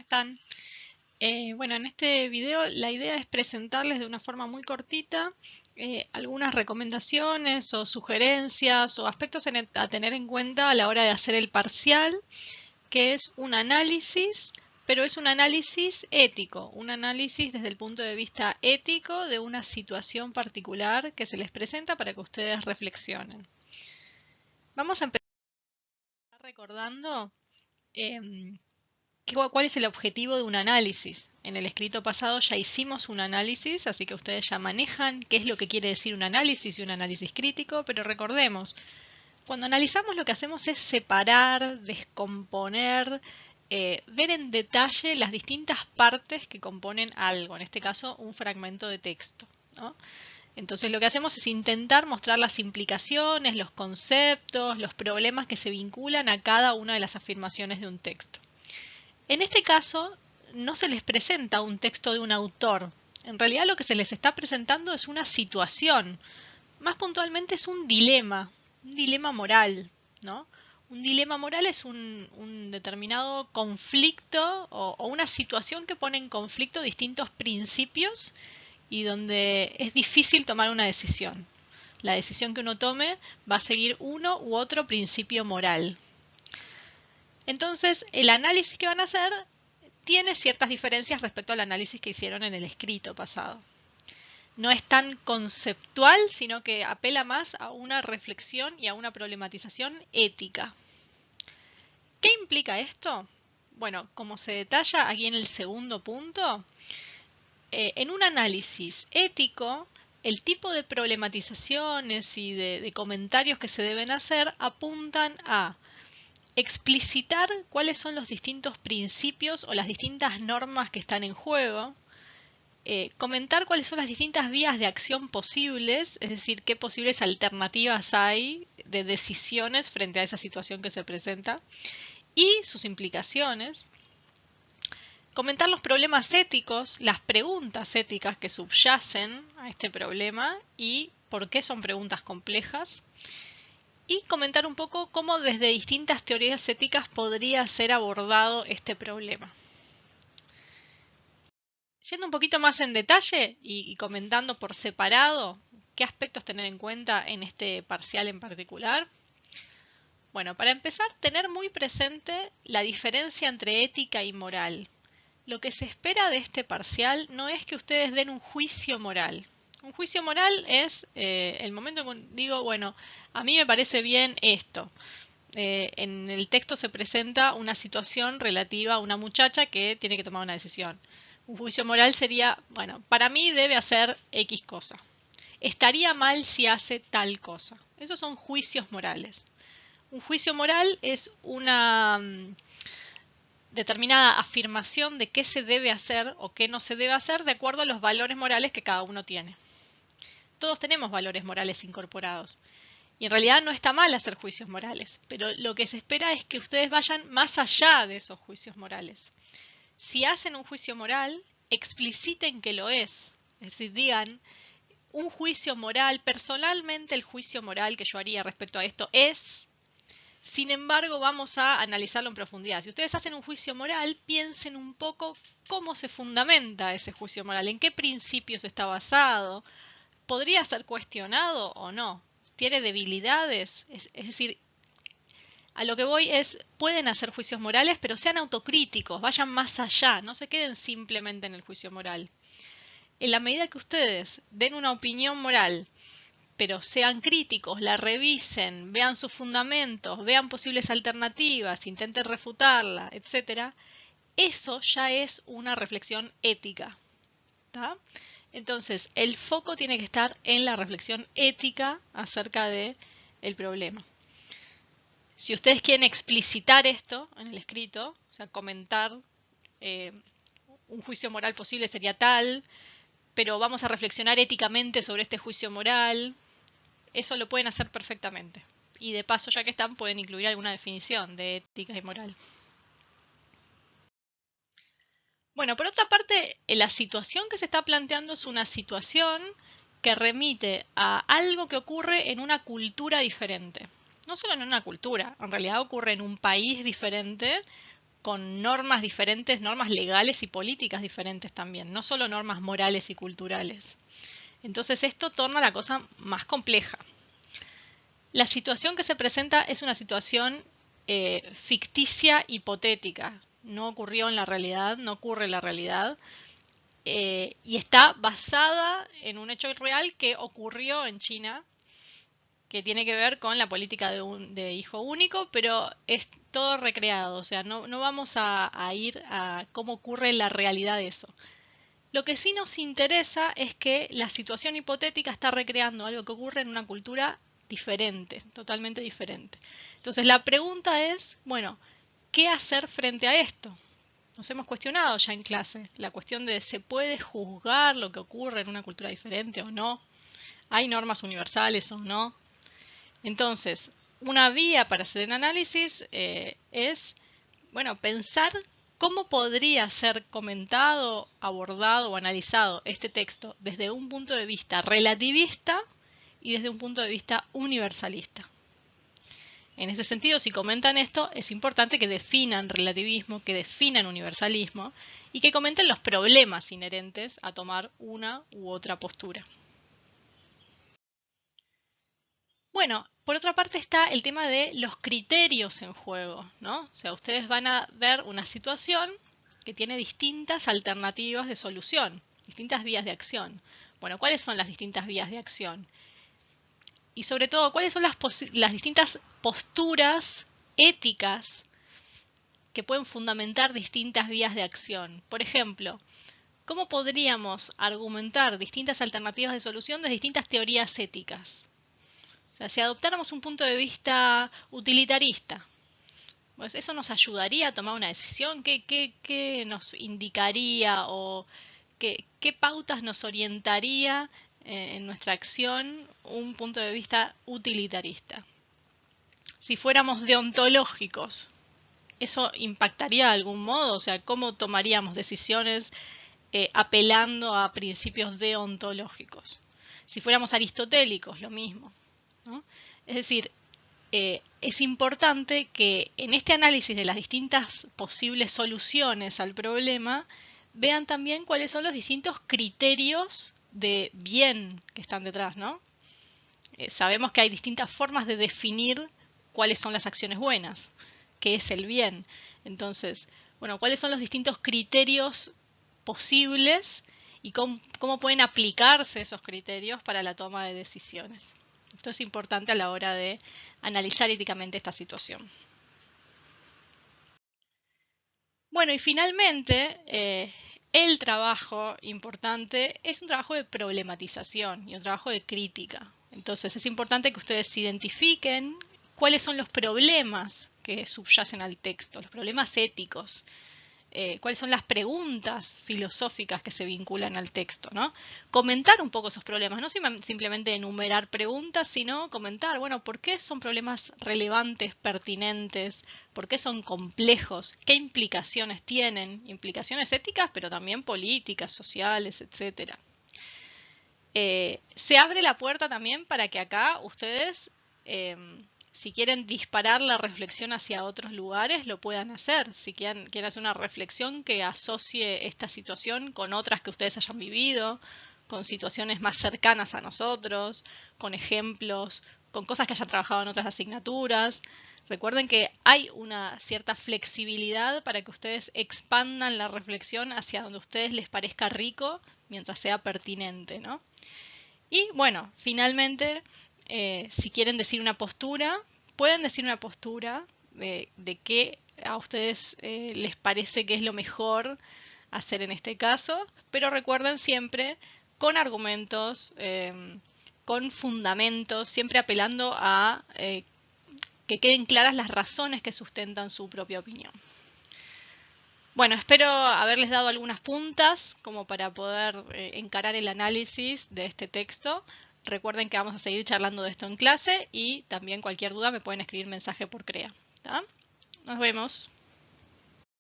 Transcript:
están? Bueno, en este video la idea es presentarles de una forma muy cortita algunas recomendaciones o sugerencias o aspectos a tener en cuenta a la hora de hacer el parcial, que es un análisis, pero es un análisis ético, un análisis desde el punto de vista ético de una situación particular que se les presenta para que ustedes reflexionen. Vamos a empezar recordando ¿cuál es el objetivo de un análisis? En el escrito pasado ya hicimos un análisis, así que ustedes ya manejan qué es lo que quiere decir un análisis y un análisis crítico, pero recordemos, cuando analizamos lo que hacemos es separar, descomponer, ver en detalle las distintas partes que componen algo, en este caso un fragmento de texto, ¿no? Entonces lo que hacemos es intentar mostrar las implicaciones, los conceptos, los problemas que se vinculan a cada una de las afirmaciones de un texto. En este caso, no se les presenta un texto de un autor. En realidad lo que se les está presentando es una situación. Más puntualmente es un dilema moral, ¿no? Un dilema moral es un determinado conflicto o una situación que pone en conflicto distintos principios y donde es difícil tomar una decisión. La decisión que uno tome va a seguir uno u otro principio moral. Entonces, el análisis que van a hacer tiene ciertas diferencias respecto al análisis que hicieron en el escrito pasado. No es tan conceptual, sino que apela más a una reflexión y a una problematización ética. ¿Qué implica esto? Bueno, como se detalla aquí en el segundo punto, en un análisis ético, el tipo de problematizaciones y de comentarios que se deben hacer apuntan a explicitar cuáles son los distintos principios o las distintas normas que están en juego, comentar cuáles son las distintas vías de acción posibles, es decir, qué posibles alternativas hay de decisiones frente a esa situación que se presenta y sus implicaciones, comentar los problemas éticos, las preguntas éticas que subyacen a este problema y por qué son preguntas complejas, y comentar un poco cómo desde distintas teorías éticas podría ser abordado este problema. Yendo un poquito más en detalle y comentando por separado qué aspectos tener en cuenta en este parcial en particular. Bueno, para empezar, tener muy presente la diferencia entre ética y moral. Lo que se espera de este parcial no es que ustedes den un juicio moral. Un juicio moral es el momento en que digo, bueno, a mí me parece bien esto. En el texto se presenta una situación relativa a una muchacha que tiene que tomar una decisión. Un juicio moral sería, bueno, para mí debe hacer X cosa. Estaría mal si hace tal cosa. Esos son juicios morales. Un juicio moral es una determinada afirmación de qué se debe hacer o qué no se debe hacer de acuerdo a los valores morales que cada uno tiene. Todos tenemos valores morales incorporados. Y en realidad no está mal hacer juicios morales, pero lo que se espera es que ustedes vayan más allá de esos juicios morales. Si hacen un juicio moral, expliciten que lo es. Es decir, digan, un juicio moral, personalmente el juicio moral que yo haría respecto a esto es... Sin embargo, vamos a analizarlo en profundidad. Si ustedes hacen un juicio moral, piensen un poco cómo se fundamenta ese juicio moral, en qué principios está basado, podría ser cuestionado o no, tiene debilidades, es decir, a lo que voy es, pueden hacer juicios morales, pero sean autocríticos, vayan más allá, no se queden simplemente en el juicio moral. En la medida que ustedes den una opinión moral, pero sean críticos, la revisen, vean sus fundamentos, vean posibles alternativas, intenten refutarla, etc., eso ya es una reflexión ética. ¿Tá? Entonces, el foco tiene que estar en la reflexión ética acerca del problema. Si ustedes quieren explicitar esto en el escrito, o sea, comentar un juicio moral posible sería tal, pero vamos a reflexionar éticamente sobre este juicio moral, eso lo pueden hacer perfectamente. Y de paso, ya que están, pueden incluir alguna definición de ética y moral. Bueno, por otra parte, la situación que se está planteando es una situación que remite a algo que ocurre en una cultura diferente. No solo en una cultura, en realidad ocurre en un país diferente con normas diferentes, normas legales y políticas diferentes también, no solo normas morales y culturales. Entonces esto torna la cosa más compleja. La situación que se presenta es una situación ficticia, hipotética. No ocurrió en la realidad, no ocurre en la realidad. Y está basada en un hecho real que ocurrió en China, que tiene que ver con la política de hijo único, pero es todo recreado, o sea, no vamos a ir a cómo ocurre en la realidad eso. Lo que sí nos interesa es que la situación hipotética está recreando algo que ocurre en una cultura diferente, totalmente diferente. Entonces la pregunta es, bueno, ¿qué hacer frente a esto? Nos hemos cuestionado ya en clase la cuestión de ¿se puede juzgar lo que ocurre en una cultura diferente o no? ¿Hay normas universales o no? Entonces, una vía para hacer el análisis es, bueno, pensar cómo podría ser comentado, abordado o analizado este texto desde un punto de vista relativista y desde un punto de vista universalista. En ese sentido, si comentan esto, es importante que definan relativismo, que definan universalismo y que comenten los problemas inherentes a tomar una u otra postura. Bueno, por otra parte está el tema de los criterios en juego, ¿no? O sea, ustedes van a ver una situación que tiene distintas alternativas de solución, distintas vías de acción. Bueno, ¿cuáles son las distintas vías de acción? Y sobre todo, ¿cuáles son las distintas posturas éticas que pueden fundamentar distintas vías de acción? Por ejemplo, ¿cómo podríamos argumentar distintas alternativas de solución de distintas teorías éticas? O sea, si adoptáramos un punto de vista utilitarista, pues eso nos ayudaría a tomar una decisión. ¿Qué nos indicaría o qué pautas nos orientaría en nuestra acción un punto de vista utilitarista? Si fuéramos deontológicos, ¿eso impactaría de algún modo? O sea, ¿cómo tomaríamos decisiones apelando a principios deontológicos? Si fuéramos aristotélicos, lo mismo, ¿no? Es decir, es importante que en este análisis de las distintas posibles soluciones al problema vean también cuáles son los distintos criterios de bien que están detrás, ¿no? Sabemos que hay distintas formas de definir cuáles son las acciones buenas, qué es el bien. Entonces, bueno, cuáles son los distintos criterios posibles y cómo pueden aplicarse esos criterios para la toma de decisiones. Esto es importante a la hora de analizar éticamente esta situación. Bueno, y finalmente, el trabajo importante es un trabajo de problematización y un trabajo de crítica. Entonces, es importante que ustedes identifiquen cuáles son los problemas que subyacen al texto, los problemas éticos. Cuáles son las preguntas filosóficas que se vinculan al texto, ¿no? Comentar un poco esos problemas, no simplemente enumerar preguntas, sino comentar, bueno, ¿por qué son problemas relevantes, pertinentes? ¿Por qué son complejos? ¿Qué implicaciones tienen? Implicaciones éticas, pero también políticas, sociales, etcétera. Se abre la puerta también para que acá ustedes si quieren disparar la reflexión hacia otros lugares, lo puedan hacer. Si quieren hacer una reflexión que asocie esta situación con otras que ustedes hayan vivido, con situaciones más cercanas a nosotros, con ejemplos, con cosas que hayan trabajado en otras asignaturas. Recuerden que hay una cierta flexibilidad para que ustedes expandan la reflexión hacia donde a ustedes les parezca rico, mientras sea pertinente, ¿no? Y bueno, finalmente, si quieren decir una postura, pueden decir una postura de qué a ustedes les parece que es lo mejor hacer en este caso, pero recuerden siempre con argumentos, con fundamentos, siempre apelando a que queden claras las razones que sustentan su propia opinión. Bueno, espero haberles dado algunas puntas como para poder encarar el análisis de este texto. Recuerden que vamos a seguir charlando de esto en clase y también cualquier duda me pueden escribir mensaje por CREA. ¿Tá? Nos vemos.